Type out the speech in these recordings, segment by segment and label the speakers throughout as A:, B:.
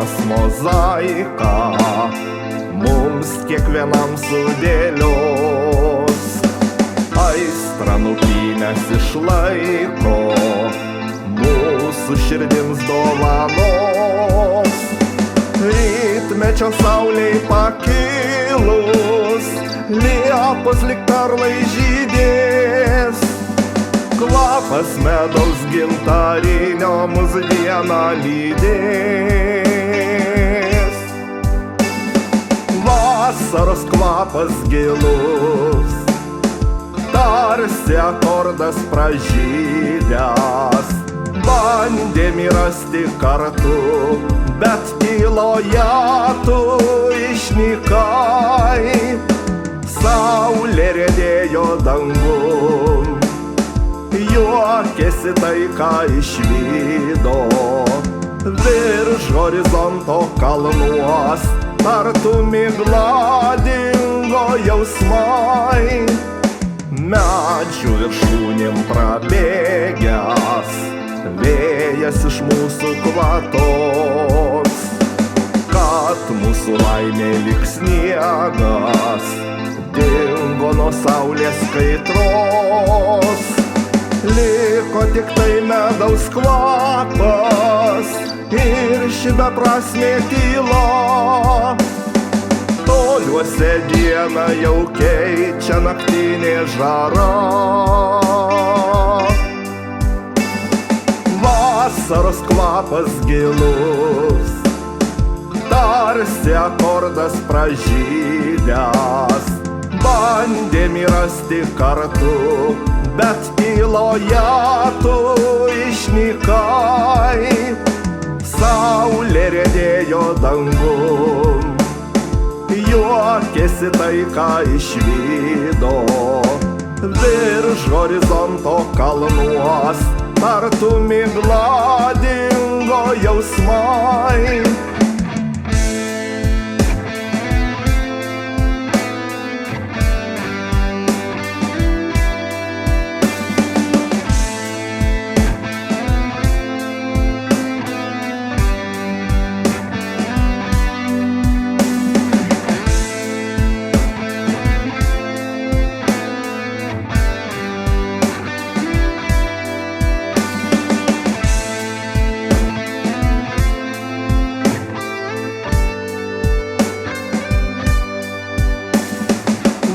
A: gyvenimas mozaika mums kiekvienam sudėlios. Aistra nupynęs išlaiko mūsų širdims dovanos. Rytmečio saulei pakilus liepos lyg perlai žydės. Kvapas medaus gintarinio mus dieną lydės. Vasaros kvapas gilus, tarsi akordas pražydęs. Bandėm rasti kartu, bet tyloje tu išnykai. Saulė riedėjo dangum, juokėsi tai, ką išvydo. Virš horizonto kalnuos tartum migla dingo jausmai. Medžių viršūnėm prabėgęs vėjas iš mūsų kvatos, kad mūsų laimė lyg sniegas dingo nuo saulės kaitros. Liko tik tai medaus kvapas ir ši beprasmė tyla. Toliuose dieną jau keičia naktinė žara. Vasaros kvapas gilus, tarsi akordas pražydęs. Bandėm rasti kartu, bet tyloje tu išnykai. Saulė riedėjo dangum, juokėsi tai, ką išvydo. Virš horizonto kalnuos tartum migla dingo jausmai.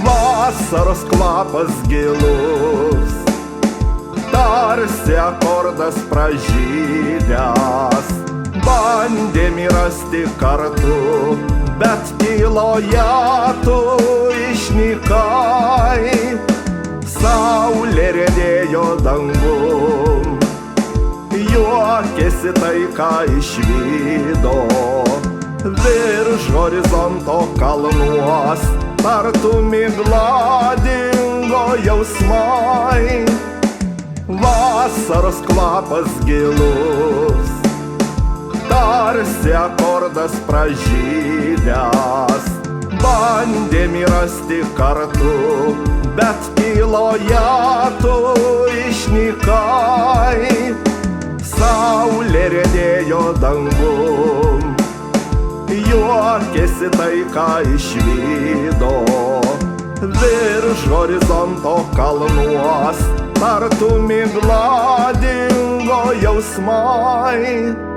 A: Vasaros kvapas gilus, tarsi akordas pražydęs. Bandėm rasti kartu, bet tyloje tu išnykai. Saulė riedėjo dangum, juokėsi tai, ką išvydo. Virš horizonto kalnuos tartum migla dingo jausmai. Vasaros kvapas gilus, tarsi akordas pražydęs. Bandėm rasti kartu, bet tyloje tu išnykai. Saulė riedėjo dangum, juokėsi tai, ką išvydo. Virš horizonto kalnuos tartum migla dingo jausmai.